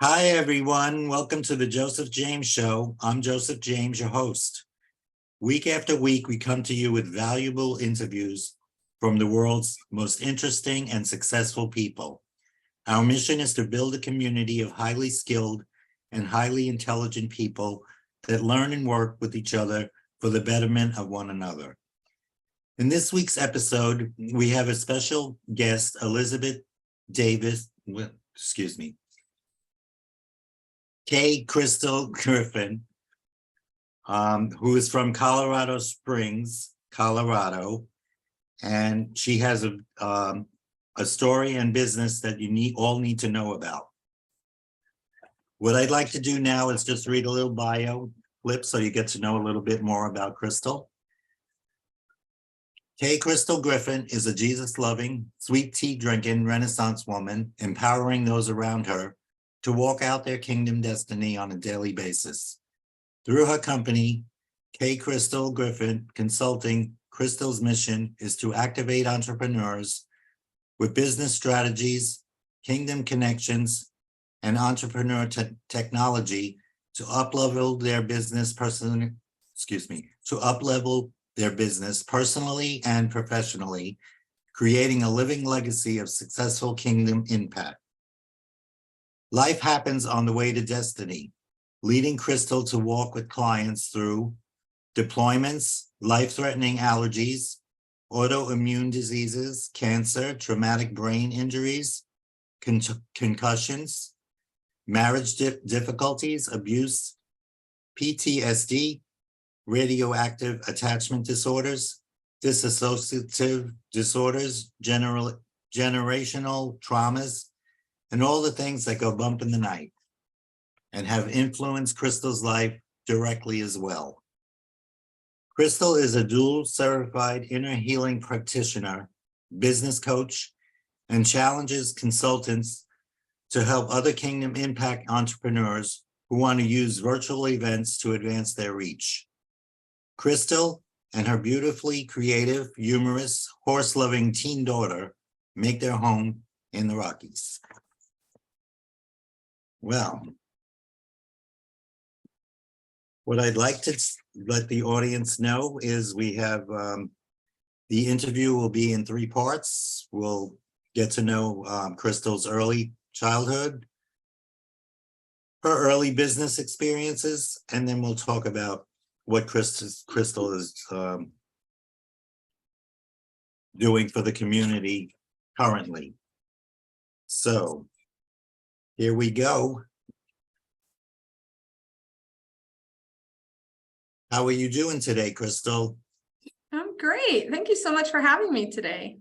Hi, everyone. Welcome to the Joseph James Show. I'm Joseph James, your host. Week after week, we come to you with valuable interviews from the world's most interesting and successful people. Our mission is to build a community of highly skilled and highly intelligent people that learn and work with each other for the betterment of one another. In this week's episode, we have a special guest, Elizabeth Davis, Kay Crystal Griffin, who is from Colorado Springs, Colorado, and she has a story and business that you all need to know about. What I'd like to do now is just read a little bio clip so you get to know a little bit more about Crystal. Kay Crystal Griffin is a Jesus-loving, sweet tea-drinking Renaissance woman, empowering those around her to walk out their kingdom destiny on a daily basis. Through her company, Kay Crystal Griffin Consulting, Crystal's mission is to activate entrepreneurs with business strategies, kingdom connections, and entrepreneur technology to up-level their business personally and professionally, creating a living legacy of successful kingdom impact. Life happens on the way to destiny, leading Crystal to walk with clients through deployments, life-threatening allergies, autoimmune diseases, cancer, traumatic brain injuries, concussions, marriage difficulties, abuse, PTSD, radioactive attachment disorders, dissociative disorders, generational traumas, and all the things that go bump in the night and have influenced Crystal's life directly as well. Crystal is a dual certified inner healing practitioner, business coach, and challenges consultants to help other kingdom impact entrepreneurs who want to use virtual events to advance their reach. Crystal and her beautifully creative, humorous, horse-loving teen daughter make their home in the Rockies. Well, what I'd like to let the audience know is we have the interview will be in 3 parts. We'll get to know Crystal's early childhood, her early business experiences, and then we'll talk about what Crystal is doing for the community currently. So here we go. How are you doing today, Crystal? I'm great. Thank you so much for having me today.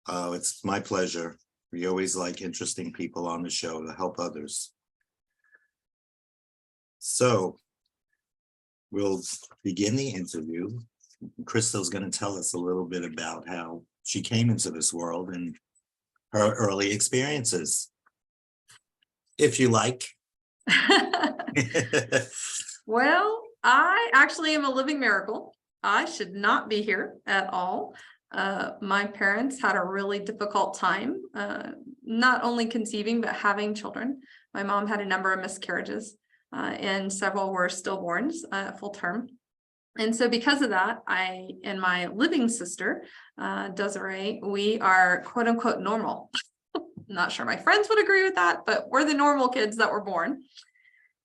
Oh, it's my pleasure. We always like interesting people on the show to help others. So we'll begin the interview. Crystal's going to tell us a little bit about how she came into this world and her early experiences, if you like. Well, I actually am a living miracle. I should not be here at all. My parents had a really difficult time, not only conceiving, but having children. My mom had a number of miscarriages, and several were stillborns full term. And so because of that, I and my living sister, Desiree, we are quote unquote normal. Not sure my friends would agree with that, but we're the normal kids that were born.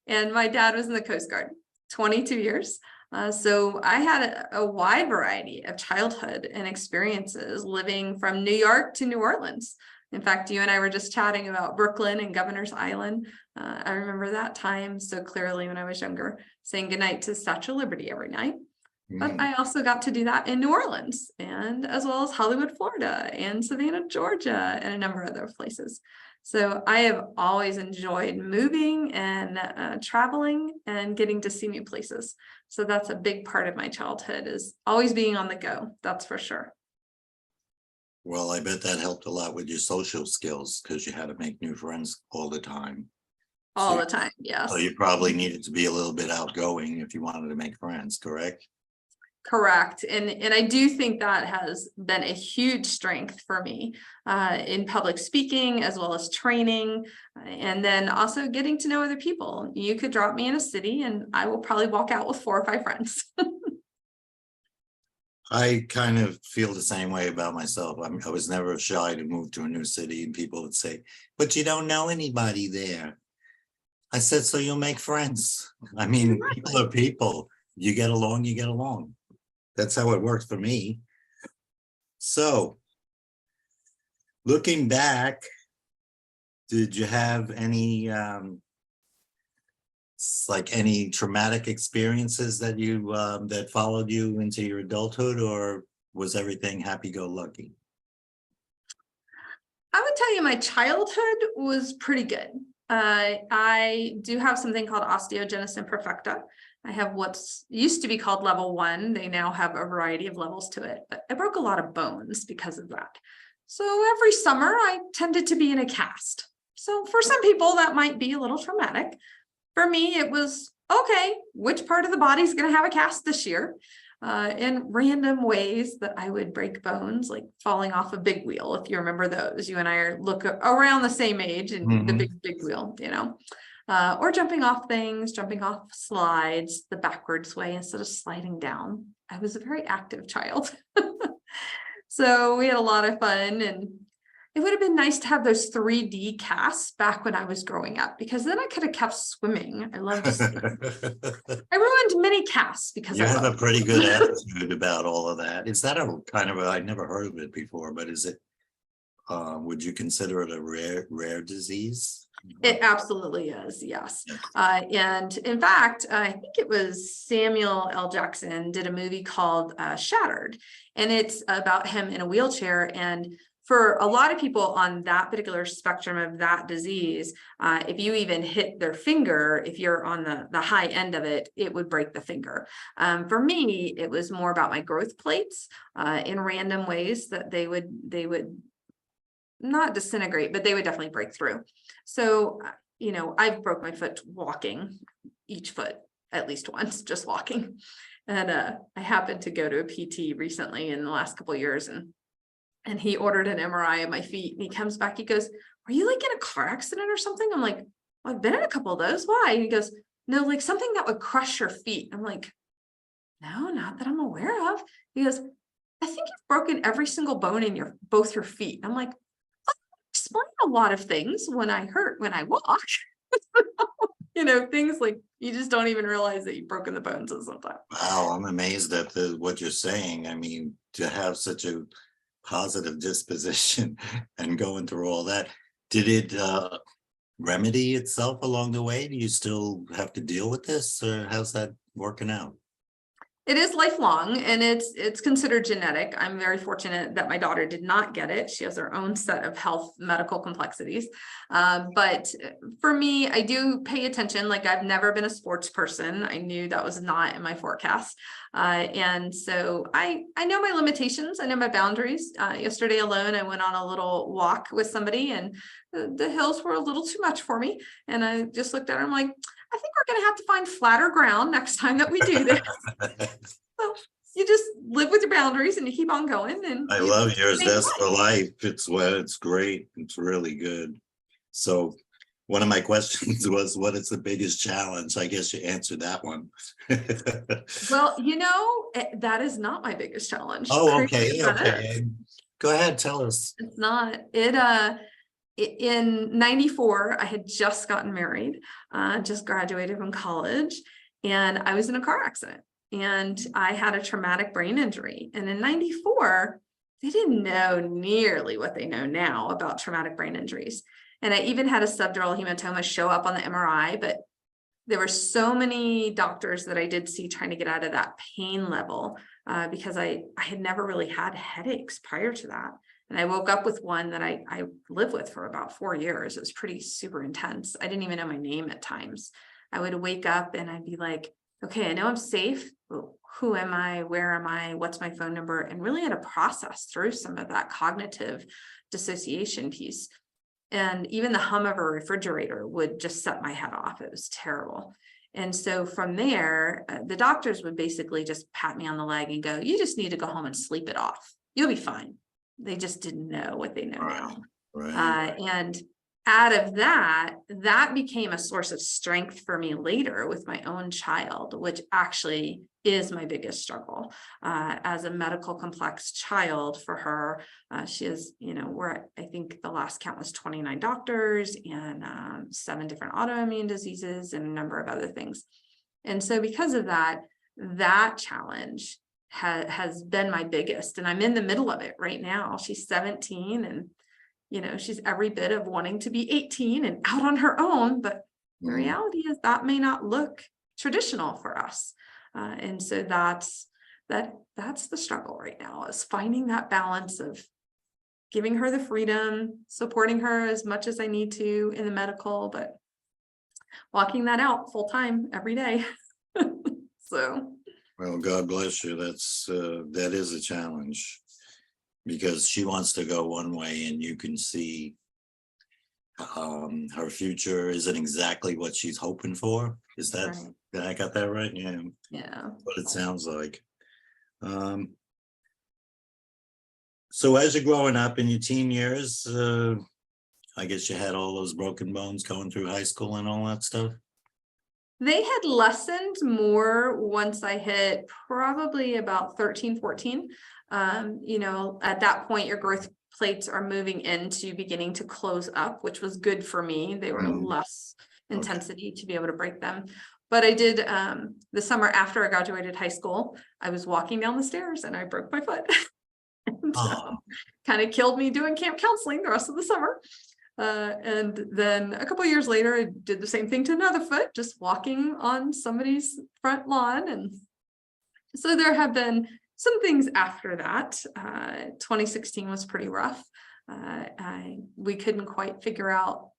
And my dad was in the Coast Guard, 22 years. So I had a wide variety of childhood and experiences living from New York to New Orleans. In fact, you and I were just chatting about Brooklyn and Governor's Island. I remember that time so clearly when I was younger, saying goodnight to the Statue of Liberty every night. But I also got to do that in New Orleans, and as well as Hollywood, Florida, and Savannah, Georgia, and a number of other places. So I have always enjoyed moving and traveling and getting to see new places. So that's a big part of my childhood, is always being on the go. That's for sure. Well, I bet that helped a lot with your social skills because you had to make new friends all the time. All the time, yes. So you probably needed to be a little bit outgoing if you wanted to make friends, correct? Correct. And I do think that has been a huge strength for me in public speaking as well as training, and then also getting to know other people. You could drop me in a city and I will probably walk out with 4 or 5 friends. I kind of feel the same way about myself. I was never shy to move to a new city, and people would say, but you don't know anybody there. I said, so you'll make friends. I mean, people are people. You get along, you get along. That's how it worked for me. So, looking back, did you have any like any traumatic experiences that you that followed you into your adulthood, or was everything happy-go-lucky? I would tell you my childhood was pretty good. I do have something called osteogenesis imperfecta. I have what's used to be called level 1. They now have a variety of levels to it, but I broke a lot of bones because of that. So every summer I tended to be in a cast. So for some people that might be a little traumatic. For me, it was, okay, which part of the body is going to have a cast this year? In random ways that I would break bones, like falling off a big wheel. If you remember those, you and I look around the same age, and the big wheel, or jumping off things, jumping off slides the backwards way instead of sliding down. I was a very active child. So we had a lot of fun, and it would have been nice to have those 3D casts back when I was growing up, because then I could have kept swimming. I loved swimming. I ruined many casts because You I have a loved pretty good attitude about all of that. Is that a kind of I never heard of it before, but is it, would you consider it a rare disease? It absolutely is, yes. And in fact, I think it was Samuel L. Jackson did a movie called Shattered, and it's about him in a wheelchair. And for a lot of people on that particular spectrum of that disease, if you even hit their finger, if you're on the high end of it, it would break the finger. For me, it was more about my growth plates in random ways that they would not disintegrate, but they would definitely break through. So, I've broke my foot walking, each foot at least once, just walking. And I happened to go to a PT recently in the last couple of years, and he ordered an MRI of my feet, and he comes back, he goes, are you like in a car accident or something? I'm like, well, I've been in a couple of those. Why? And he goes, no, like something that would crush your feet. I'm like, no, not that I'm aware of. He goes, I think you've broken every single bone in both your feet. I'm like, explain a lot of things when I walk. Things like you just don't even realize that you've broken the bones sometimes. Wow, I'm amazed at what you're saying. I mean, to have such a positive disposition and going through all that, did it remedy itself along the way? Do you still have to deal with this, or how's that working out? It is lifelong, and it's considered genetic. I'm very fortunate that my daughter did not get it. She has her own set of health medical complexities. But for me, I do pay attention. Like, I've never been a sports person. I knew that was not in my forecast. And so I know my limitations. I know my boundaries. Yesterday alone, I went on a little walk with somebody, and the hills were a little too much for me. And I just looked at her. I'm like, I think we're going to have to find flatter ground next time that we do this. So you just live with your boundaries and you keep on going. And I love yours. That's for life. It's great. It's really good. So one of my questions was, what is the biggest challenge? I guess you answered that one. Well, that is not my biggest challenge. Oh, okay. Go ahead, tell us. It's not. In 94, I had just gotten married, just graduated from college, and I was in a car accident, and I had a traumatic brain injury. And in 94, they didn't know nearly what they know now about traumatic brain injuries. And I even had a subdural hematoma show up on the MRI, but there were so many doctors that I did see trying to get out of that pain level because I had never really had headaches prior to that. And I woke up with one that I lived with for about 4 years. It was pretty super intense. I didn't even know my name at times. I would wake up and I'd be like, okay, I know I'm safe. Who am I? Where am I? What's my phone number? And really had to process through some of that cognitive dissociation piece. And even the hum of a refrigerator would just set my head off. It was terrible. And so from there, the doctors would basically just pat me on the leg and go, you just need to go home and sleep it off. You'll be fine. They just didn't know what they know now. Right. And out of that, that became a source of strength for me later with my own child, which actually is my biggest struggle. As a medical complex child for her, she is, I think the last count was 29 doctors and 7 different autoimmune diseases and a number of other things. And so because of that, that challenge has been my biggest, and I'm in the middle of it right now. She's 17 and she's every bit of wanting to be 18 and out on her own, but the reality is that may not look traditional for us. And so that's the struggle right now, is finding that balance of giving her the freedom, supporting her as much as I need to in the medical, but walking that out full time every day. So. Well, God bless you. That is a challenge, because she wants to go one way and you can see her future isn't exactly what she's hoping for. Is that, right. Did I got that right? Yeah. What it sounds like. So as you're growing up in your teen years, I guess you had all those broken bones going through high school and all that stuff. They had lessened more once I hit probably about 13, 14. At that point, your growth plates are moving into beginning to close up, which was good for me. They were less intensity to be able to break them. But I did, the summer after I graduated high school, I was walking down the stairs and I broke my foot. And kind of killed me doing camp counseling the rest of the summer. And then a couple of years later, I did the same thing to another foot, just walking on somebody's front lawn. And so there have been some things after that. 2016 was pretty rough. We couldn't quite figure out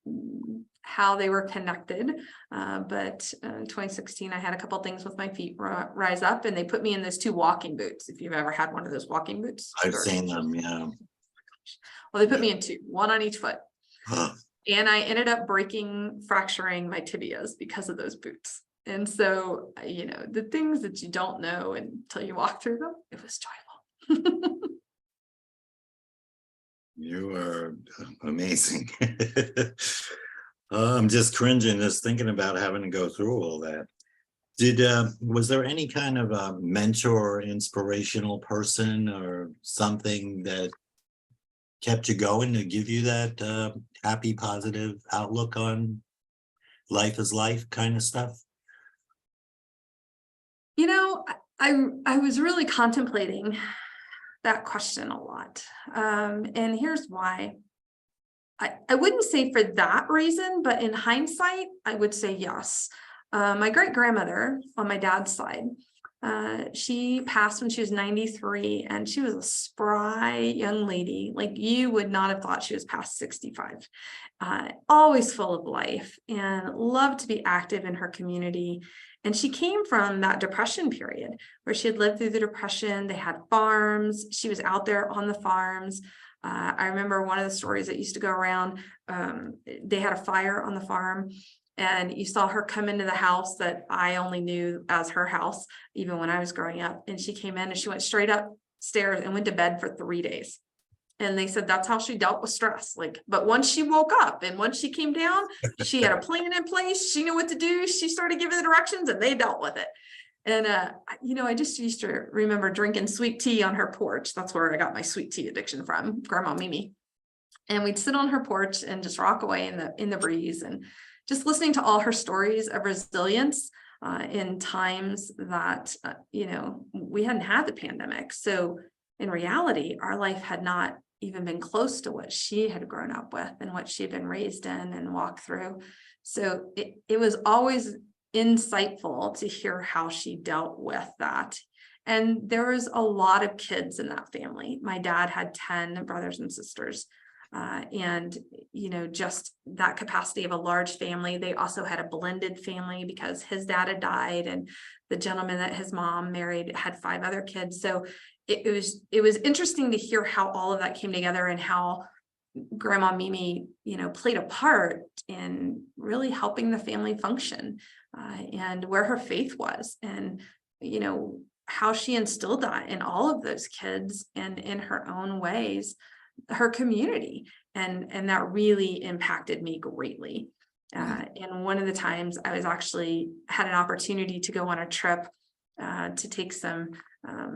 how they were connected. But 2016, I had a couple things with my feet rise up, and they put me in those 2 walking boots. If you've ever had one of those walking boots. I've seen them, yeah. Well, they put me in 2, one on each foot. Huh. And I ended up fracturing my tibias because of those boots. And so, the things that you don't know until you walk through them, it was joyful. You are amazing. I'm just cringing just thinking about having to go through all that. Was there any kind of a mentor or inspirational person or something that kept you going to give you that happy, positive outlook on life is life kind of stuff? I was really contemplating that question a lot. And here's why. I wouldn't say for that reason, but in hindsight, I would say yes. My great-grandmother on my dad's side, she passed when she was 93, and she was a spry young lady. Like, you would not have thought she was past 65. Always full of life and loved to be active in her community. And she came from that depression period where she had lived through the depression. They had farms. She was out there on the farms. I remember one of the stories that used to go around. They had a fire on the farm, and you saw her come into the house that I only knew as her house, even when I was growing up. And she came in and she went straight upstairs and went to bed for 3 days. And they said that's how she dealt with stress. But once she woke up and once she came down, she had a plan in place. She knew what to do. She started giving the directions and they dealt with it. And, I just used to remember drinking sweet tea on her porch. That's where I got my sweet tea addiction from, Grandma Mimi. And we'd sit on her porch and just rock away in the breeze, and just listening to all her stories of resilience in times that, we hadn't had the pandemic. So in reality, our life had not even been close to what she had grown up with and what she'd been raised in and walked through. So it was always insightful to hear how she dealt with that. And there was a lot of kids in that family. My dad had 10 brothers and sisters. And just that capacity of a large family. They also had a blended family because his dad had died, and the gentleman that his mom married had 5 other kids. So it was interesting to hear how all of that came together, and how Grandma Mimi, played a part in really helping the family function. and where her faith was, and, how she instilled that in all of those kids and in her own ways, her community. And that really impacted me greatly. And one of the times I was actually had an opportunity to go on a trip to take some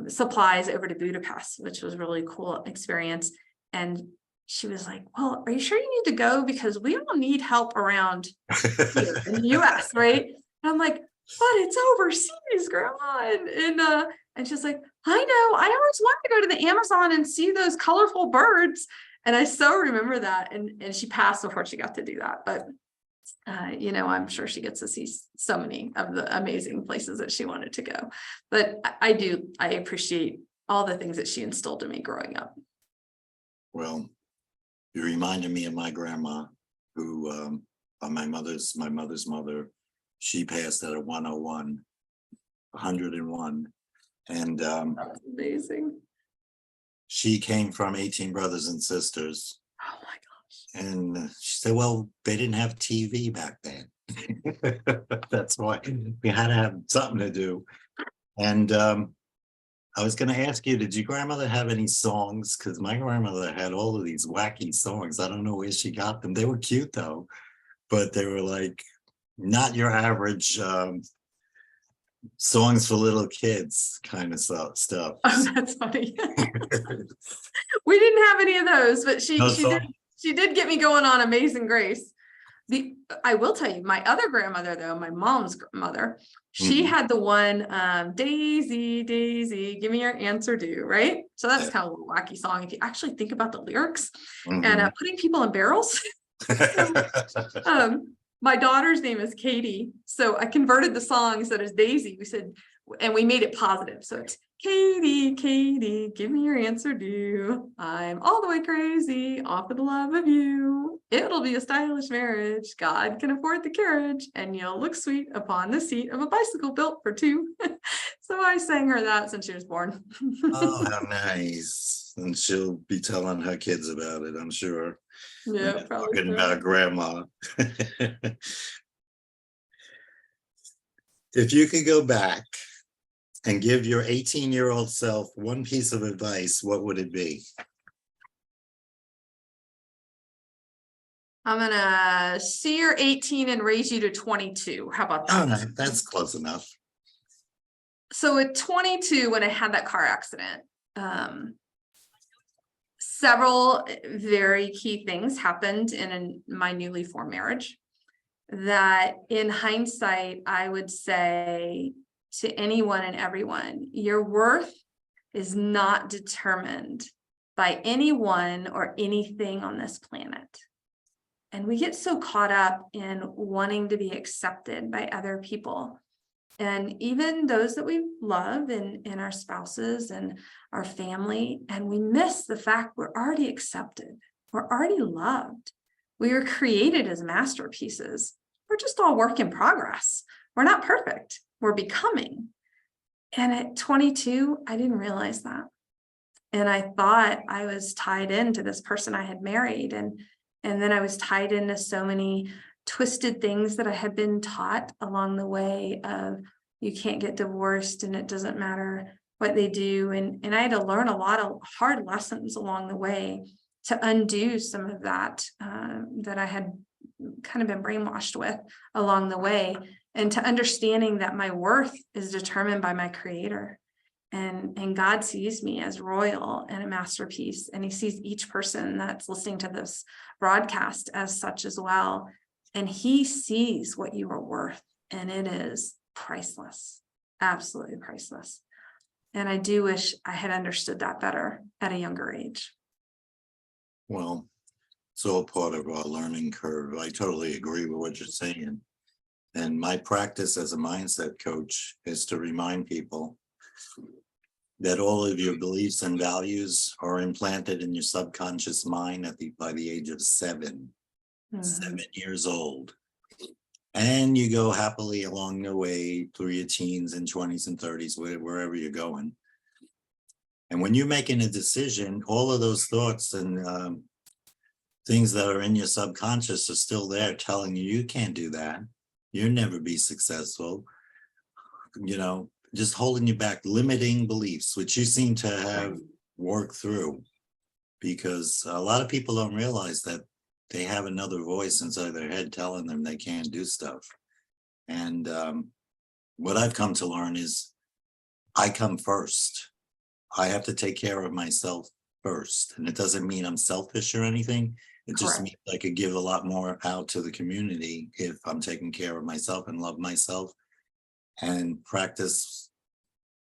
supplies over to Budapest, which was a really cool experience. And she was like, well, are you sure you need to go? Because we all need help around here in the US, right? And I'm like, but it's overseas, Grandma. And she's like, I know, I always want to go to the Amazon and see those colorful birds. And I so remember that. And she passed before she got to do that. But I'm sure she gets to see so many of the amazing places that she wanted to go. But I appreciate all the things that she instilled in me growing up. Well, you reminded me of my grandma, who my mother's mother. She passed at a 101. And That's amazing. she came from 18 brothers and sisters. Oh my gosh. And she said, well, they didn't have TV back then. That's why we had to have something to do. And I was going to ask you, did your grandmother have any songs? Because my grandmother had all of these wacky songs. I don't know where she got them. They were cute, though. But they were like not your average songs for little kids kind of stuff. Oh, that's funny. We didn't have any of those, but she did get me going on Amazing Grace. I will tell you, my other grandmother, though, my mom's mother, she had the one, Daisy, Daisy, give me your answer due, right? So that's kind of a wacky song if you actually think about the lyrics. And putting people in barrels. My daughter's name is Katie, so I converted the song instead of Daisy. We said, and we made it positive. So it's Katie, Katie, give me your answer due. I'm all the way crazy off of the love of you. It'll be a stylish marriage. God can afford the carriage, and you'll look sweet upon the seat of a bicycle built for two. So I sang her that since she was born. Oh, how nice. And she'll be telling her kids about it, I'm sure. Yeah, probably. Talking about grandma. If you could go back and give your 18-year-old self one piece of advice, what would it be? I'm gonna see you're 18 and raise you to 22. How about that? Oh, that's close enough. So at 22, when I had that car accident, several very key things happened in my newly formed marriage that in hindsight, I would say to anyone and everyone, your worth is not determined by anyone or anything on this planet. And we get so caught up in wanting to be accepted by other people. And even those that we love and our spouses and our family, and we miss the fact we're already accepted. We're already loved. We were created as masterpieces. We're just all work in progress. We're not perfect. We're becoming. And at 22, I didn't realize that. And I thought I was tied into this person I had married. And then I was tied into so many twisted things that I had been taught along the way of you can't get divorced and it doesn't matter what they do. And I had to learn a lot of hard lessons along the way to undo some of that, that I had kind of been brainwashed with along the way, and to understanding that my worth is determined by my creator. And God sees me as royal and a masterpiece, and he sees each person that's listening to this broadcast as such as well. And he sees what you are worth, and it is priceless, absolutely priceless. And I do wish I had understood that better at a younger age. Well, it's all part of our learning curve. I totally agree with what you're saying. And my practice as a mindset coach is to remind people that all of your beliefs and values are implanted in your subconscious mind by the age of 7 years old. And you go happily along the way through your teens and 20s and 30s, wherever you're going. And when you're making a decision, all of those thoughts and things that are in your subconscious are still there telling you, you can't do that. you'll never be successful. Just holding you back, limiting beliefs, which you seem to have worked through, because a lot of people don't realize that they have another voice inside their head telling them they can't do stuff. And what I've come to learn is I come first. I have to take care of myself first. And it doesn't mean I'm selfish or anything. It just Correct. means I could give a lot more out to the community if I'm taking care of myself and love myself and practice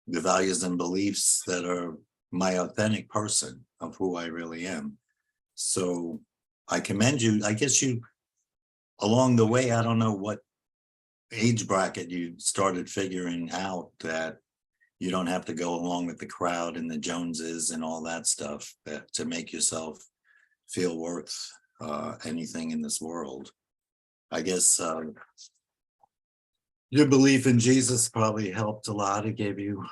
the values and beliefs that are my authentic person of who I really am. So I commend you. I guess you, along the way, I don't know what age bracket you started figuring out that you don't have to go along with the crowd and the Joneses and all that stuff that to make yourself feel worth anything in this world. I guess your belief in Jesus probably helped a lot. It gave you,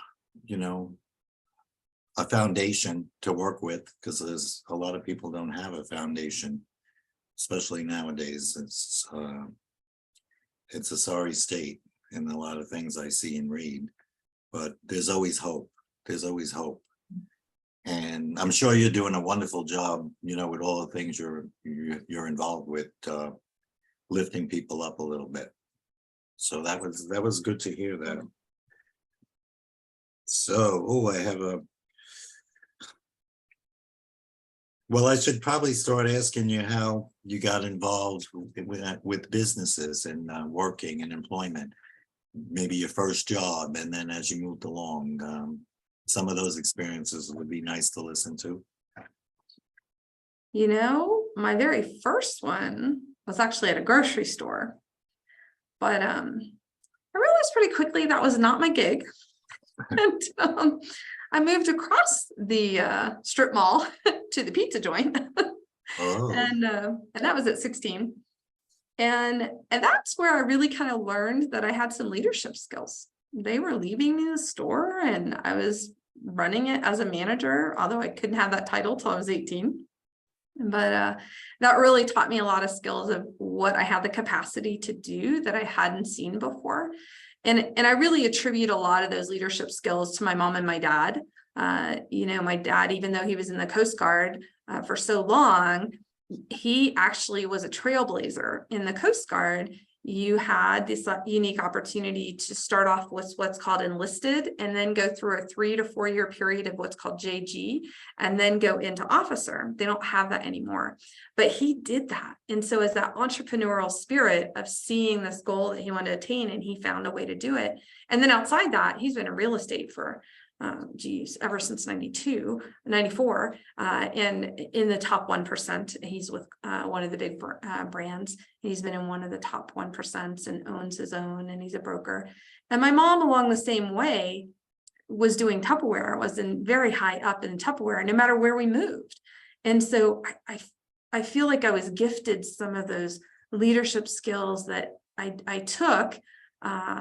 a foundation to work with, because there's a lot of people don't have a foundation, especially nowadays. It's a sorry state in a lot of things I see and read, but there's always hope. There's always hope. And I'm sure you're doing a wonderful job, with all the things you're involved with, lifting people up a little bit. So that was good to hear that. So, I have well, I should probably start asking you how you got involved with businesses and working and employment. Maybe your first job, and then as you moved along, some of those experiences would be nice to listen to. My very first one was actually at a grocery store, but I realized pretty quickly that was not my gig. And I moved across the strip mall to the pizza joint. Oh, And that was at 16. And that's where I really kind of learned that I had some leadership skills. They were leaving me the store and I was running it as a manager, although I couldn't have that title till I was 18. But that really taught me a lot of skills of what I had the capacity to do that I hadn't seen before. And I really attribute a lot of those leadership skills to my mom and my dad. My dad, even though he was in the Coast Guard for so long, he actually was a trailblazer in the Coast Guard. You had this unique opportunity to start off with what's called enlisted and then go through a 3 to 4 year period of what's called JG and then go into officer. They don't have that anymore, but he did that. And so as that entrepreneurial spirit of seeing this goal that he wanted to attain, and he found a way to do it. And then outside that, he's been in real estate for ever since 94, and in the top 1%. He's with one of the big brands. He's been in one of the top 1% and owns his own, and he's a broker. And my mom, along the same way, was doing Tupperware, was very high up in Tupperware, no matter where we moved. And so I feel like I was gifted some of those leadership skills that I took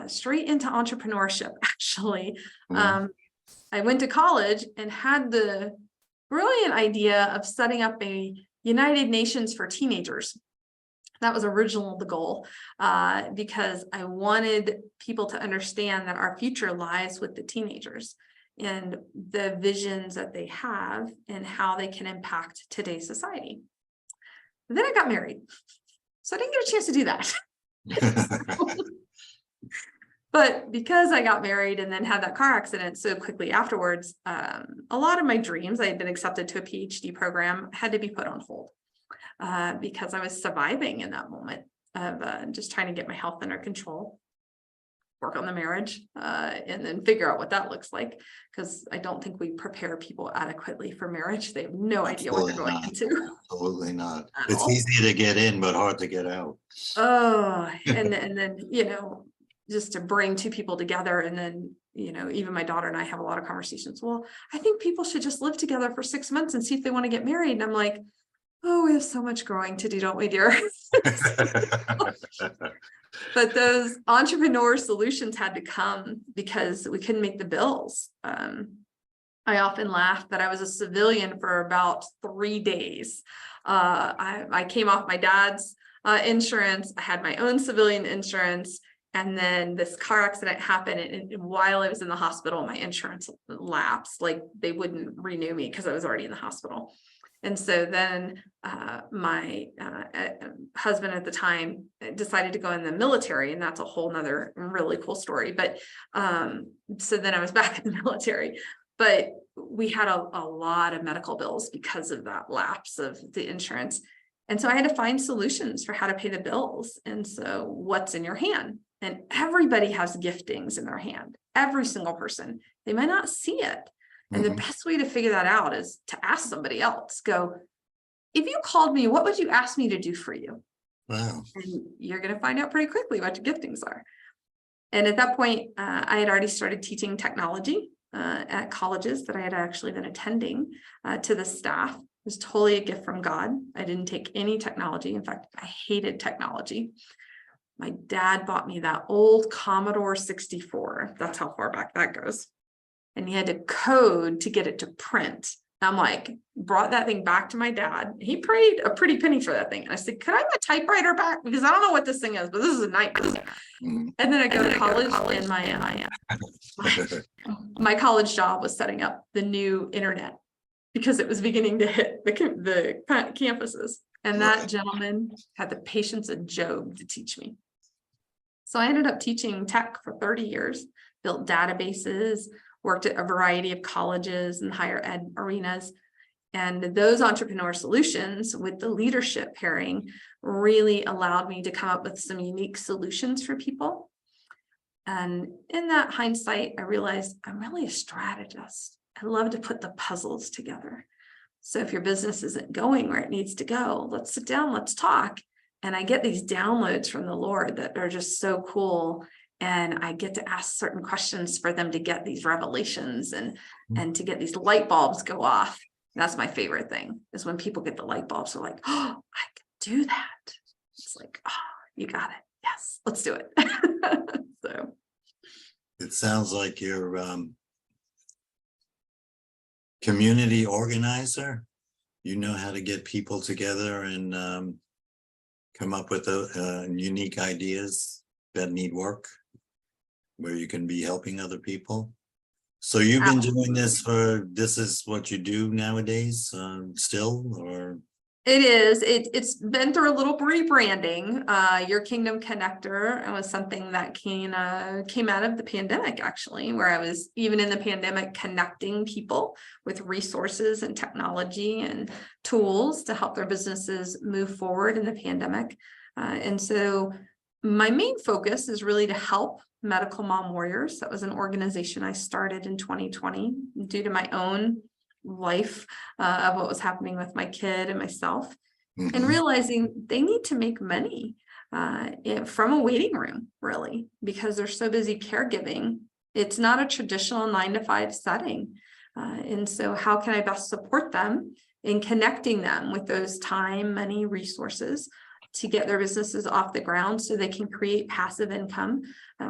straight into entrepreneurship, actually. mm-hmm. I went to college and had the brilliant idea of setting up a United Nations for teenagers. That was originally the goal, because I wanted people to understand that our future lies with the teenagers and the visions that they have and how they can impact today's society. And then I got married, so I didn't get a chance to do that. But because I got married and then had that car accident so quickly afterwards, a lot of my dreams, I had been accepted to a PhD program, had to be put on hold because I was surviving in that moment of just trying to get my health under control, work on the marriage, and then figure out what that looks like. Because I don't think we prepare people adequately for marriage. They have no idea what they're going into. Absolutely not. It's easy to get in, but hard to get out. Oh, and then, just to bring two people together. And then, even my daughter and I have a lot of conversations. Well, I think people should just live together for 6 months and see if they want to get married. And I'm like, oh, we have so much growing to do, don't we, dear? But those entrepreneur solutions had to come because we couldn't make the bills. I often laugh that I was a civilian for about 3 days. I came off my dad's insurance. I had my own civilian insurance. And then this car accident happened. And while I was in the hospital, my insurance lapsed. Like they wouldn't renew me because I was already in the hospital. And so then my husband at the time decided to go in the military, and that's a whole nother really cool story. But so then I was back in the military, but we had a lot of medical bills because of that lapse of the insurance. And so I had to find solutions for how to pay the bills. And so what's in your hand? And everybody has giftings in their hand, every single person. They might not see it. And the best way to figure that out is to ask somebody else, go, if you called me, what would you ask me to do for you? Wow. And you're going to find out pretty quickly what your giftings are. And at that point, I had already started teaching technology at colleges that I had actually been attending to the staff. It was totally a gift from God. I didn't take any technology. In fact, I hated technology. My dad bought me that old Commodore 64. That's how far back that goes. And he had to code to get it to print. I'm like, brought that thing back to my dad. He paid a pretty penny for that thing. And I said, could I have a typewriter back? Because I don't know what this thing is, but this is a nightmare. And then I go to college, and my college job was setting up the new internet because it was beginning to hit the campuses. And that gentleman had the patience of Job to teach me. So I ended up teaching tech for 30 years, built databases, worked at a variety of colleges and higher ed arenas. And those entrepreneur solutions with the leadership pairing really allowed me to come up with some unique solutions for people. And in that hindsight, I realized I'm really a strategist. I love to put the puzzles together. So if your business isn't going where it needs to go, let's sit down, let's talk. And I get these downloads from the Lord that are just so cool. And I get to ask certain questions for them to get these revelations and to get these light bulbs go off. That's my favorite thing, is when people get the light bulbs, they're like, oh, I can do that. It's like, oh, you got it. Yes, let's do it. So It sounds like you're community organizer. You know how to get people together and come up with unique ideas that need work, where you can be helping other people. So you've been doing this is what you do nowadays, still, or? it is. It's been through a little rebranding. Your Kingdom Connector was something that came out of the pandemic, actually, where I was, even in the pandemic, connecting people with resources and technology and tools to help their businesses move forward in the pandemic. And so my main focus is really to help Medical Mom Warriors. That was an organization I started in 2020 due to my own life of what was happening with my kid and myself, and realizing they need to make money from a waiting room, really, because they're so busy caregiving. It's not a traditional 9-to-5 setting. And so how can I best support them in connecting them with those time, money, resources to get their businesses off the ground so they can create passive income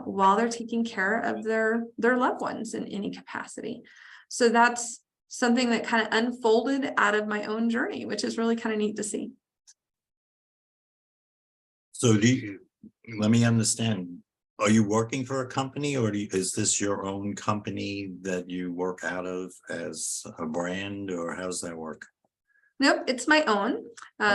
while they're taking care of their loved ones in any capacity. So that's something that kind of unfolded out of my own journey, which is really kind of neat to see. So let me understand, are you working for a company, or is this your own company that you work out of as a brand, or how's that work? Nope, it's my own.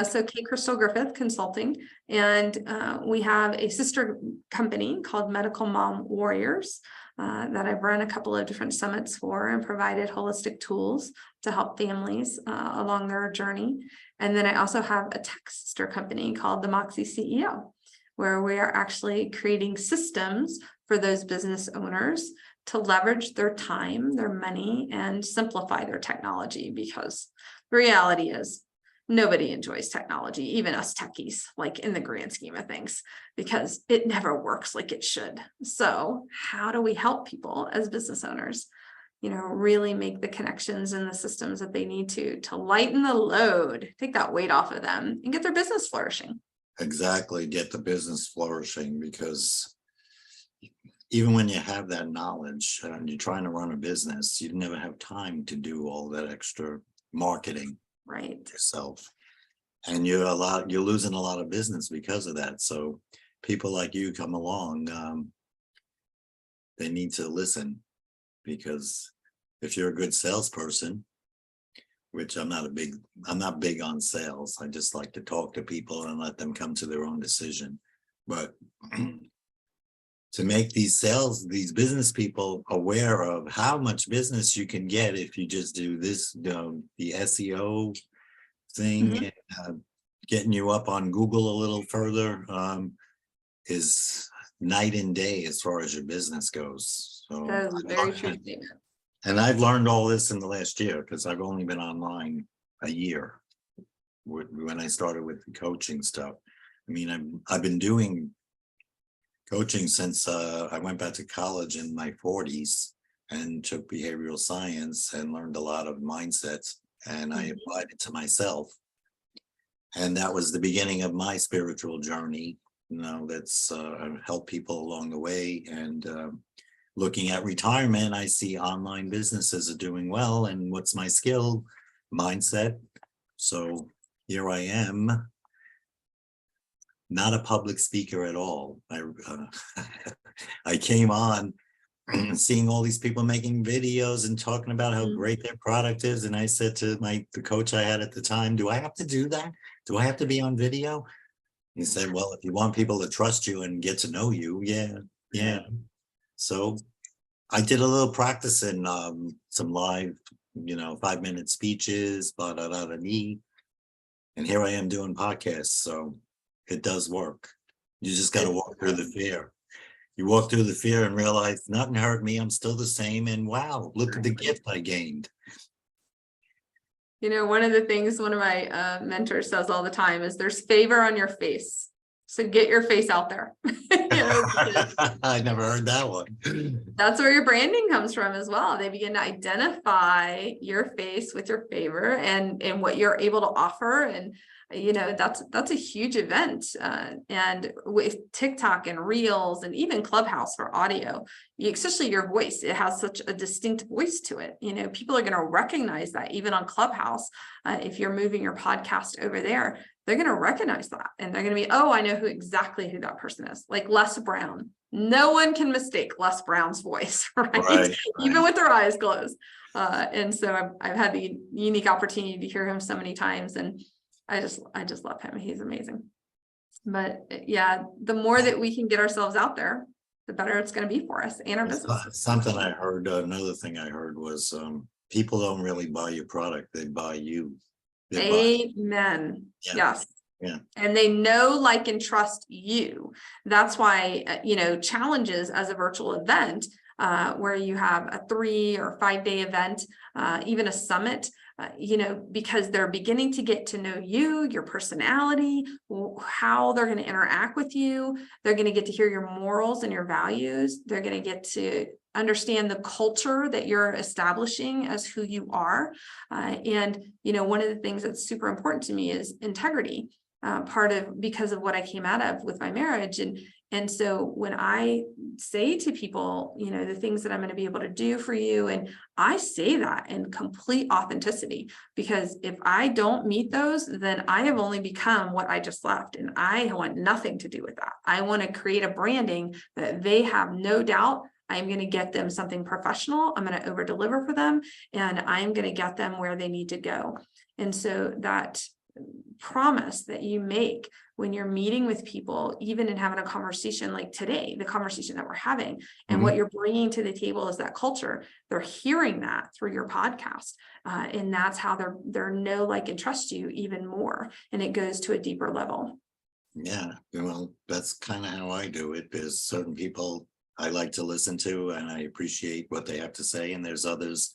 So K. Crystal Griffith Consulting, and we have a sister company called Medical Mom Warriors that I've run a couple of different summits for and provided holistic tools to help families along their journey. And then I also have a tech sister company called the Moxie CEO, where we are actually creating systems for those business owners to leverage their time, their money, and simplify their technology, because the reality is nobody enjoys technology, even us techies, like in the grand scheme of things, because it never works like it should. So how do we help people as business owners, really make the connections and the systems that they need to lighten the load, take that weight off of them, and get their business flourishing? Exactly, get the business flourishing, because even when you have that knowledge and you're trying to run a business, you never have time to do all that extra marketing Right. yourself. And you're losing a lot of business because of that. So people like you come along, they need to listen, because if you're a good salesperson, which I'm not big on sales. I just like to talk to people and let them come to their own decision. But to make these business people aware of how much business you can get if you just do this, the SEO thing, Mhm. and, getting you up on Google a little further, is night and day as far as your business goes. So, That is a very true statement. and I've learned all this in the last year, because I've only been online a year when I started with the coaching stuff. I mean, I've been doing coaching since I went back to college in my 40s and took behavioral science and learned a lot of mindsets, and I applied it to myself. And that was the beginning of my spiritual journey. That's I've helped people along the way. And looking at retirement, I see online businesses are doing well. And what's my skill? Mindset. So here I am, not a public speaker at all. I came on seeing all these people making videos and talking about how great their product is. And I said to the coach I had at the time, do I have to do that? Do I have to be on video? He said, well, if you want people to trust you and get to know you, yeah. So I did a little practice in some live, 5-minute speeches, blah, blah, blah, blah, blah. And here I am doing podcasts. So it does work. You just got to walk through the fear. You walk through the fear and realize nothing hurt me. I'm still the same. And wow, look at the gift I gained. One of the things one of my mentors says all the time is there's favor on your face. So get your face out there. I never heard that one. That's where your branding comes from as well. They begin to identify your face with your favor and what you're able to offer. And that's a huge event. And with TikTok and Reels and even Clubhouse for audio, especially your voice, it has such a distinct voice to it. People are going to recognize that even on Clubhouse. If you're moving your podcast over there, they're going to recognize that. And they're going to be, oh, I know exactly who that person is. Like Les Brown. No one can mistake Les Brown's voice, right? Even with their eyes closed. And so I've had the unique opportunity to hear him so many times. And I just love him. He's amazing. But yeah, the more that we can get ourselves out there, the better it's going to be for us and our business. Something I heard, another thing I heard was people don't really buy your product, they buy you. Amen. Yeah. Yes. Yeah. And they know, like, and trust you. That's why, challenges as a virtual event, where you have a 3 or 5 day event, even a summit, because they're beginning to get to know you, your personality, how they're going to interact with you. They're going to get to hear your morals and your values. They're going to get to understand the culture that you're establishing as who you are. And one of the things that's super important to me is integrity, because of what I came out of with my marriage. And so when I say to people, the things that I'm going to be able to do for you, and I say that in complete authenticity, because if I don't meet those, then I have only become what I just left. And I want nothing to do with that. I want to create a branding that they have no doubt I'm going to get them something professional. I'm going to over deliver for them, and I'm going to get them where they need to go. And so that promise that you make when you're meeting with people, even in having a conversation like today, the conversation that we're having, and what you're bringing to the table is that culture. They're hearing that through your podcast, and that's how they're know, like, and trust you even more, and it goes to a deeper level. Yeah, well, that's kind of how I do it. There's certain people I like to listen to, and I appreciate what they have to say, and there's others,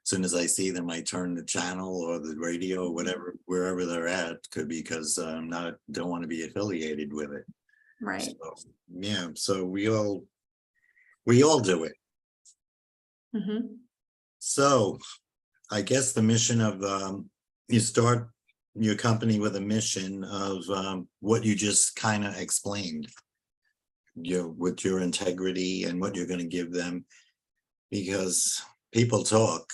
as soon as I see them, I turn the channel or the radio or whatever, wherever they're at, because don't want to be affiliated with it. Right. So, yeah. So we all do it. So I guess the mission of you start your company with a mission of what you just kind of explained, with your integrity and what you're going to give them, because people talk,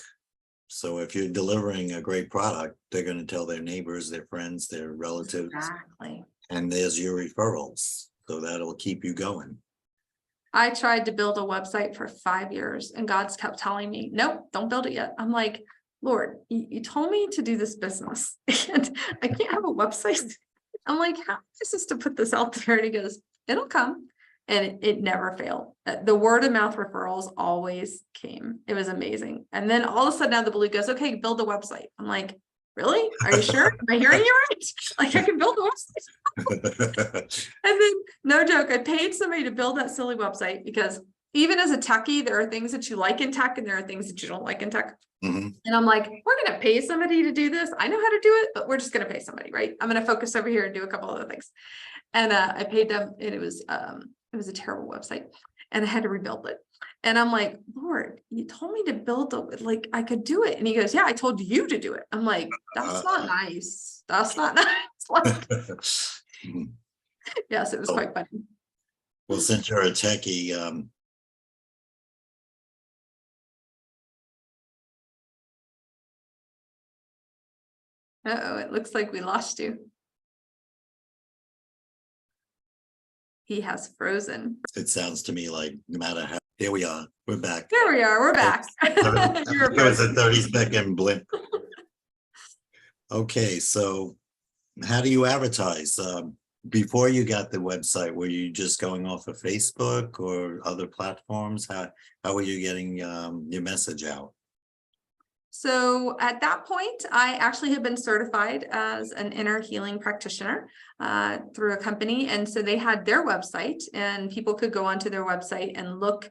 So if you're delivering a great product, they're going to tell their neighbors, their friends, their relatives, Exactly. and there's your referrals. So that'll keep you going. I tried to build a website for 5 years and God's kept telling me, nope, don't build it yet. I'm like, Lord, you told me to do this business and I can't have a website. I'm like, how am I supposed to put this out there? And he goes, it'll come. And it never failed. The word of mouth referrals always came. It was amazing. And then all of a sudden out of the blue goes, okay, build a website. I'm like, really? Are you sure? Am I hearing you right? Like I can build a website. And then, no joke, I paid somebody to build that silly website because even as a techie, there are things that you like in tech and there are things that you don't like in tech. Mhm. And I'm like, we're going to pay somebody to do this. I know how to do it, but we're just going to pay somebody, right? I'm going to focus over here and do a couple other things. And I paid them, and it was a terrible website, and I had to rebuild it. And I'm like, Lord, you told me to build like I could do it. And he goes, yeah, I told you to do it. I'm like, that's not nice. That's not nice. Like, yes, it was quite funny. Well, since you're a techie, Uh-oh, it looks like we lost you. He has frozen. it sounds to me like no matter how, here we are, we're back. There we are, we're back. You're It was a frozen. 30-second blip. Okay, so how do you advertise? Before you got the website, were you just going off of Facebook or other platforms? How were you getting your message out? So at that point, I actually had been certified as an inner healing practitioner through a company. And so they had their website and people could go onto their website and look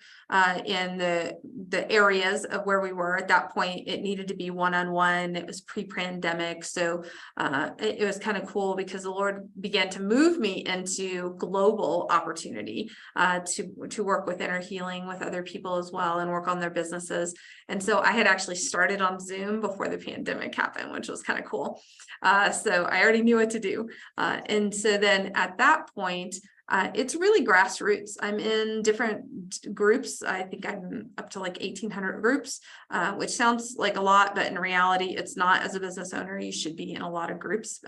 in the areas of where we were. At that point, it needed to be one-on-one. It was pre-pandemic. So it was kind of cool because the Lord began to move me into global opportunity to work with inner healing with other people as well and work on their businesses. And so I had actually started on Zoom before the pandemic happened, which was kind of cool. So I already knew what to do. And so then at that point, it's really grassroots. I'm in different groups. I think I'm up to like 1,800 groups, which sounds like a lot, but in reality, it's not. As a business owner, you should be in a lot of groups,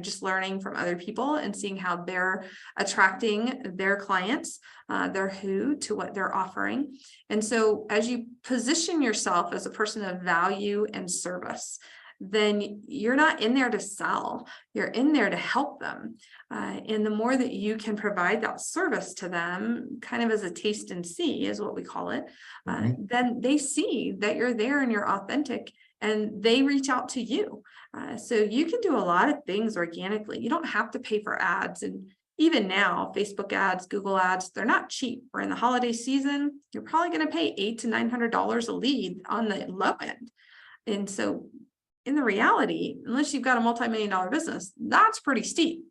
just learning from other people and seeing how they're attracting their clients, their who to what they're offering. And so as you position yourself as a person of value and service, then you're not in there to sell, you're in there to help them. And the more that you can provide that service to them, kind of as a taste and see is what we call it, then they see that you're there and you're authentic and they reach out to you. So you can do a lot of things organically. You don't have to pay for ads. And even now, Facebook ads, Google ads, they're not cheap. We're in the holiday season. You're probably going to pay $800 to $900 a lead on the low end. And so in the reality, unless you've got a multi-million-dollar business, that's pretty steep.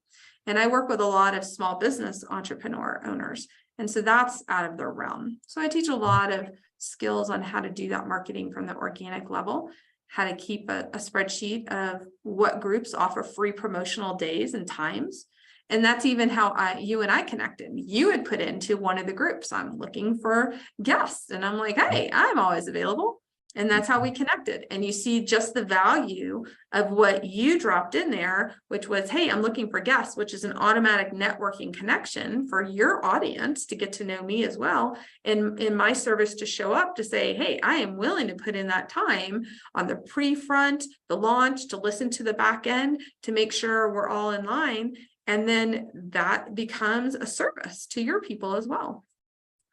And I work with a lot of small business entrepreneur owners. And so that's out of their realm. So I teach a lot of skills on how to do that marketing from the organic level, how to keep a spreadsheet of what groups offer free promotional days and times. And that's even how you and I connected. You had put into one of the groups, I'm looking for guests. And I'm like, hey, I'm always available. And that's how we connected. And you see just the value of what you dropped in there, which was, hey, I'm looking for guests, which is an automatic networking connection for your audience to get to know me as well. And in my service to show up to say, hey, I am willing to put in that time on the pre-front, the launch, to listen to the back end, to make sure we're all in line. And then that becomes a service to your people as well.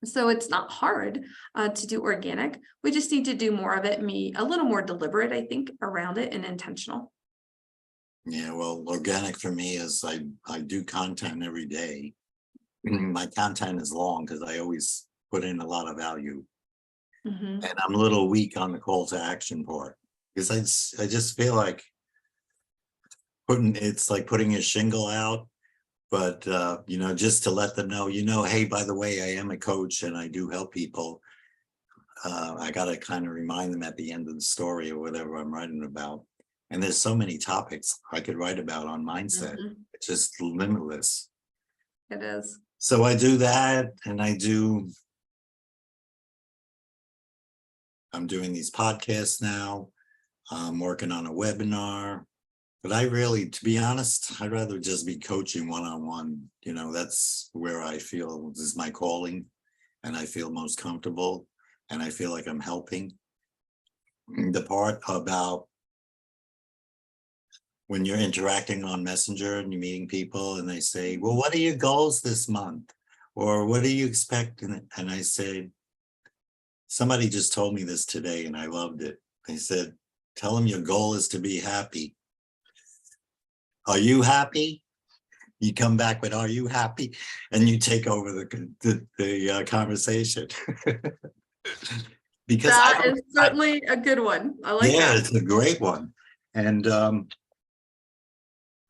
So it's not hard to do organic. We just need to do more of it and be a little more deliberate, I think, around it and intentional. Yeah, well, organic for me is I do content every day. My content is long because I always put in a lot of value. Mm-hmm. And I'm a little weak on the call to action part because I just feel like it's like putting a shingle out. But, just to let them know, hey, by the way, I am a coach and I do help people. I got to kind of remind them at the end of the story or whatever I'm writing about. And there's so many topics I could write about on mindset. Mm-hmm. It's just limitless. It is. So I do that, and I do I'm doing these podcasts now. I'm working on a webinar. But I really, to be honest, I'd rather just be coaching one-on-one. You know, that's where I feel is my calling, and I feel most comfortable, and I feel like I'm helping. The part about when you're interacting on Messenger and you're meeting people and they say, well, what are your goals this month? Or what do you expect? And I say, somebody just told me this today and I loved it. They said, tell them your goal is to be happy. Are you happy? You come back with, are you happy? And you take over the conversation. Because That is certainly a good one. I like yeah, that. it's a great one. And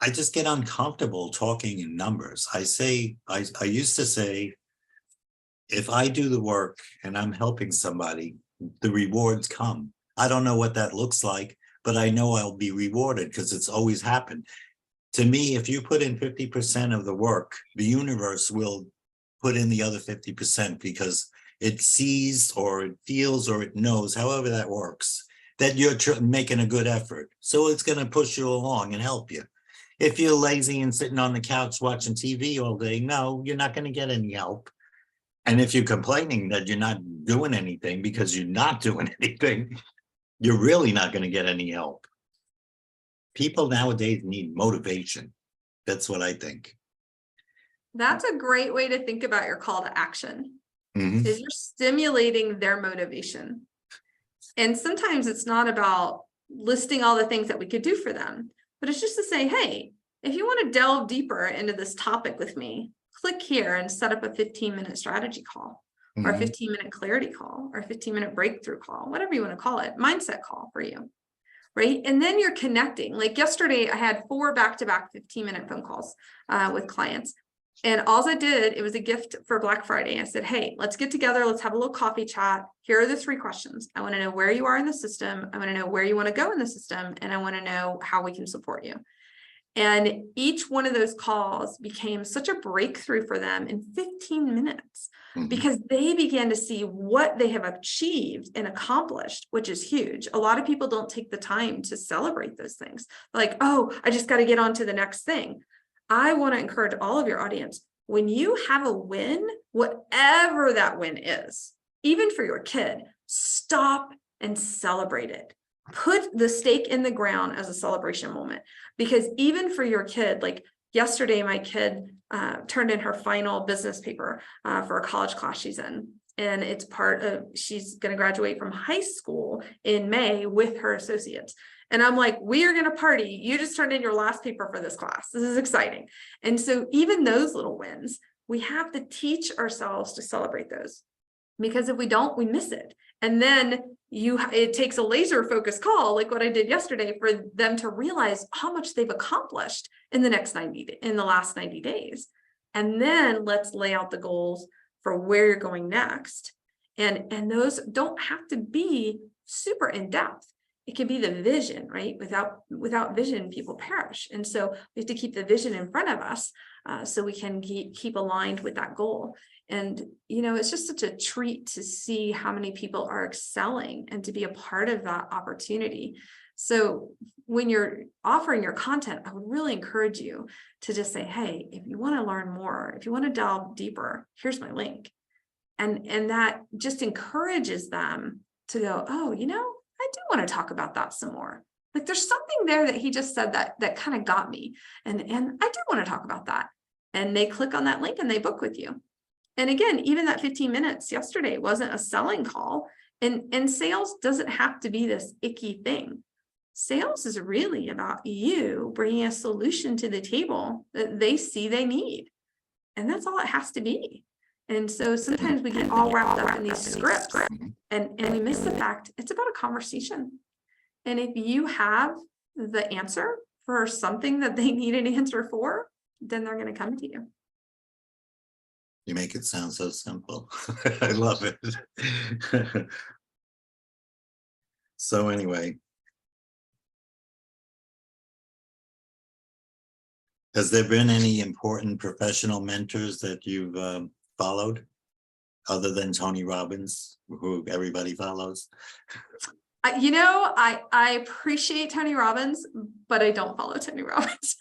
I just get uncomfortable talking in numbers. I used to say, if I do the work and I'm helping somebody, the rewards come. I don't know what that looks like, but I know I'll be rewarded because it's always happened. To me, if you put in 50% of the work, the universe will put in the other 50% because it sees or it feels or it knows, however that works, that you're making a good effort. So it's going to push you along and help you. If you're lazy and sitting on the couch watching TV all day, no, you're not going to get any help. And if you're complaining that you're not doing anything because you're not doing anything, you're really not going to get any help. People nowadays need motivation. That's what I think. That's a great way to think about your call to action. Mhm. Is you're stimulating their motivation. And sometimes it's not about listing all the things that we could do for them, but it's just to say, hey, if you want to delve deeper into this topic with me, click here and set up a 15-minute strategy call or a 15-minute clarity call or a 15-minute breakthrough call, whatever you want to call it, mindset call for you. Right. And then you're connecting. Like yesterday, I had 4 back-to-back 15-minute phone calls with clients. And all I did, it was a gift for Black Friday. I said, hey, let's get together. Let's have a little coffee chat. Here are the 3 questions. I want to know where you are in the system. I want to know where you want to go in the system. And I want to know how we can support you. And each one of those calls became such a breakthrough for them in 15 minutes because they began to see what they have achieved and accomplished, which is huge. A lot of people don't take the time to celebrate those things. Like, oh, I just got to get on to the next thing. I want to encourage all of your audience, when you have a win, whatever that win is, even for your kid, stop and celebrate it. Put the stake in the ground as a celebration moment, because even for your kid, like yesterday, my kid turned in her final business paper for a college class she's in. And it's part of, she's going to graduate from high school in May with her associates. And I'm like, we are going to party. You just turned in your last paper for this class. This is exciting. And so even those little wins, we have to teach ourselves to celebrate those, because if we don't, we miss it. And then it takes a laser focused call, like what I did yesterday, for them to realize how much they've accomplished in the last 90 days. And then let's lay out the goals for where you're going next. And those don't have to be super in depth. It can be the vision, right? Without vision, people perish. And so we have to keep the vision in front of us so we can keep aligned with that goal. And, you know, it's just such a treat to see how many people are excelling and to be a part of that opportunity. So when you're offering your content, I would really encourage you to just say, hey, if you want to learn more, if you want to delve deeper, here's my link. And that just encourages them to go, oh, you know, I do want to talk about that some more. Like there's something there that he just said that kind of got me. And I do want to talk about that. And they click on that link and they book with you. And again, even that 15 minutes yesterday wasn't a selling call. And sales doesn't have to be this icky thing. Sales is really about you bringing a solution to the table that they see they need. And that's all it has to be. And so sometimes we get all wrapped up in these scripts and we miss the fact it's about a conversation. And if you have the answer for something that they need an answer for, then they're going to come to you. You make it sound so simple. I love it. So anyway, has there been any important professional mentors that you've followed other than Tony Robbins, who everybody follows? I appreciate Tony Robbins, but I don't follow Tony Robbins.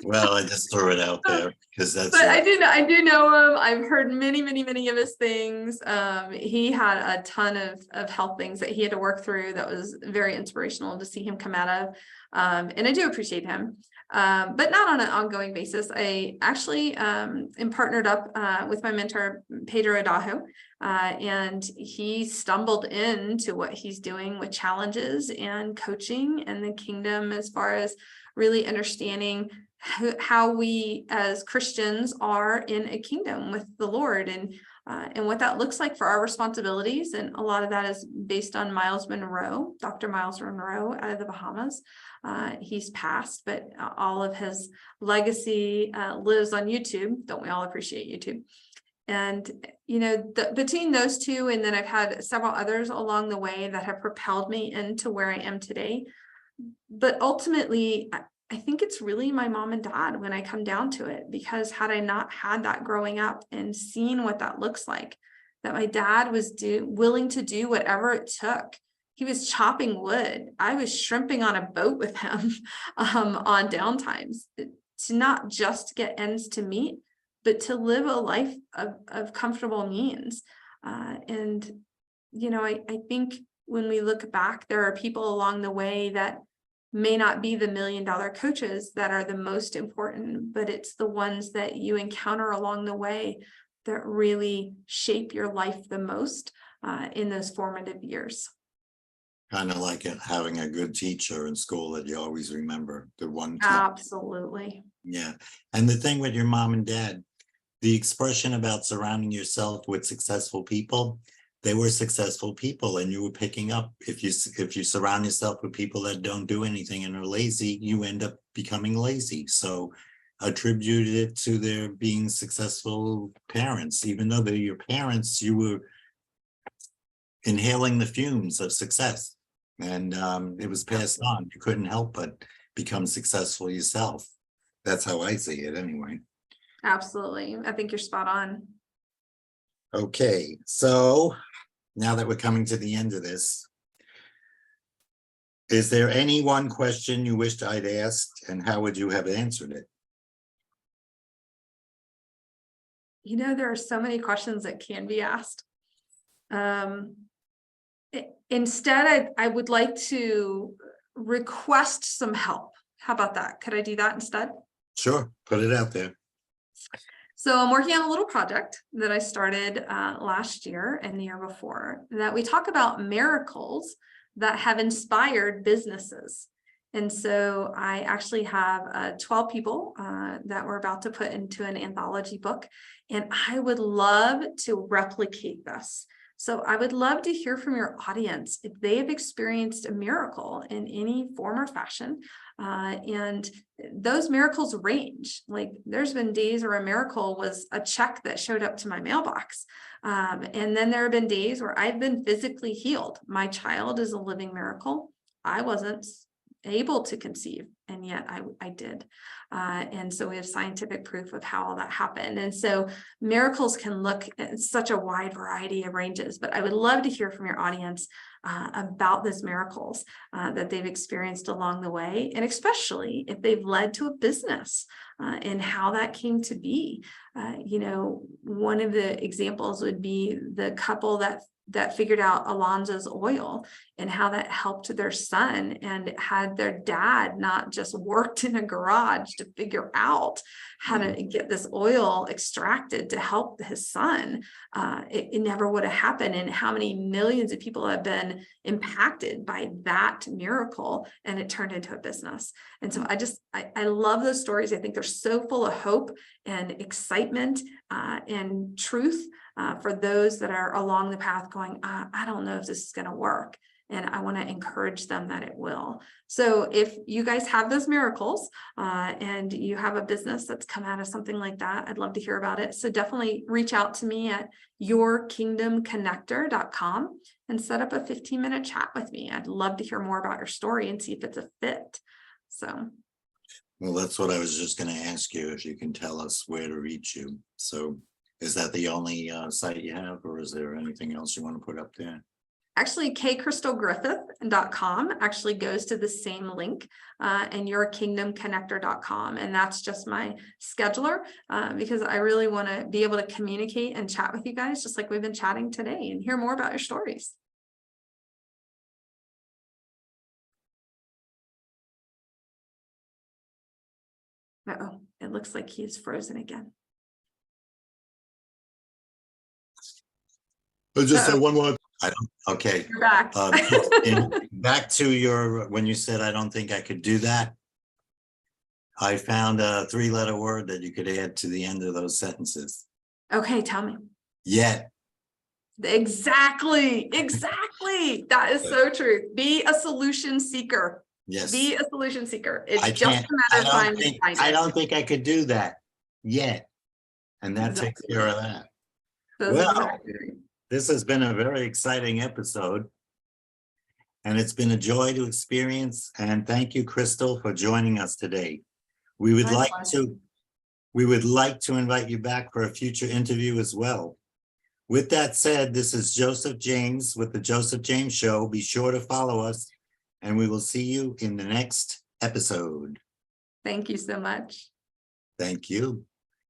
Well, I just threw it out there because that's But your, I do know him. I've heard many of his things. He had a ton of health things that he had to work through that was very inspirational to see him come out of. And I do appreciate him. But not on an ongoing basis. I actually am partnered up with my mentor, Pedro Adajo, and he stumbled into what he's doing with challenges and coaching and the kingdom as far as really understanding how we as Christians are in a kingdom with the Lord and what that looks like for our responsibilities. And a lot of that is based on Miles Monroe, Dr. Miles Monroe out of the Bahamas. He's passed, but all of his legacy lives on YouTube. Don't we all appreciate YouTube? And, between those two, and then I've had several others along the way that have propelled me into where I am today. But ultimately, I think it's really my mom and dad when I come down to it, because had I not had that growing up and seen what that looks like, that my dad was willing to do whatever it took. He was chopping wood. I was shrimping on a boat with him on downtimes to not just get ends to meet, but to live a life of comfortable means. I think when we look back, there are people along the way that may not be the $1 million coaches that are the most important, but it's the ones that you encounter along the way that really shape your life the most in those formative years. kind of like having a good teacher in school that you always remember, the one teacher. Absolutely. Yeah. And the thing with your mom and dad, the expression about surrounding yourself with successful people, they were successful people, and you were picking up. If you surround yourself with people that don't do anything and are lazy, you end up becoming lazy. So attribute it to their being successful parents. Even though they're your parents, you were inhaling the fumes of success, and it was passed on. You couldn't help but become successful yourself. That's how I see it anyway. Absolutely. I think you're spot on. Okay, so now that we're coming to the end of this, is there any one question you wished I'd asked, and how would you have answered it? There are so many questions that can be asked. Instead, I would like to request some help. How about that? Could I do that instead? Sure, put it out there. So I'm working on a little project that I started last year and the year before, that we talk about miracles that have inspired businesses. And so I actually have 12 people that we're about to put into an anthology book, and I would love to replicate this. So I would love to hear from your audience if they have experienced a miracle in any form or fashion. And those miracles range. Like, there's been days where a miracle was a check that showed up to my mailbox. And then there have been days where I've been physically healed. My child is a living miracle. I wasn't able to conceive, and yet I did. And so we have scientific proof of how all that happened. And so miracles can look at such a wide variety of ranges, but I would love to hear from your audience about those miracles that they've experienced along the way, and especially if they've led to a business and how that came to be. One of the examples would be the couple that figured out Alonzo's oil and how that helped their son, and had their dad not just worked in a garage to figure out how to get this oil extracted to help his son, it never would have happened. And how many millions of people have been impacted by that miracle, and it turned into a business. And so I love those stories. I think they're so full of hope and excitement and truth for those that are along the path going, I don't know if this is going to work. And I want to encourage them that it will. So if you guys have those miracles and you have a business that's come out of something like that, I'd love to hear about it. So definitely reach out to me at yourkingdomconnector.com and set up a 15-minute chat with me. I'd love to hear more about your story and see if it's a fit. So. Well, that's what I was just going to ask you, if you can tell us where to reach you. So Is that the only site you have, or is there anything else you want to put up there? Actually, kcrystalgriffith.com actually goes to the same link, and yourkingdomconnector.com. And that's just my scheduler, because I really want to be able to communicate and chat with you guys, just like we've been chatting today, and hear more about your stories. Uh-oh, it looks like he's frozen again. Just say one word. I don't, okay. You're back. Back to your, when you said, I don't think I could do that. I found a 3-letter word that you could add to the end of those sentences. Okay, tell me. Yet. Exactly. That is so true. Be a solution seeker. Yes. Be a solution seeker. It's I just a can't, matter of time to find I it. don't think I could do that yet. And that takes care of that. That's Well, exactly right. this has been a very exciting episode. And it's been a joy to experience. And thank you, Crystal, for joining us today. We would My like to invite you back for a future interview as well. With that said, this is Joseph James with the Joseph James Show. Be sure to follow us, and we will see you in the next episode. Thank you so much. Thank you.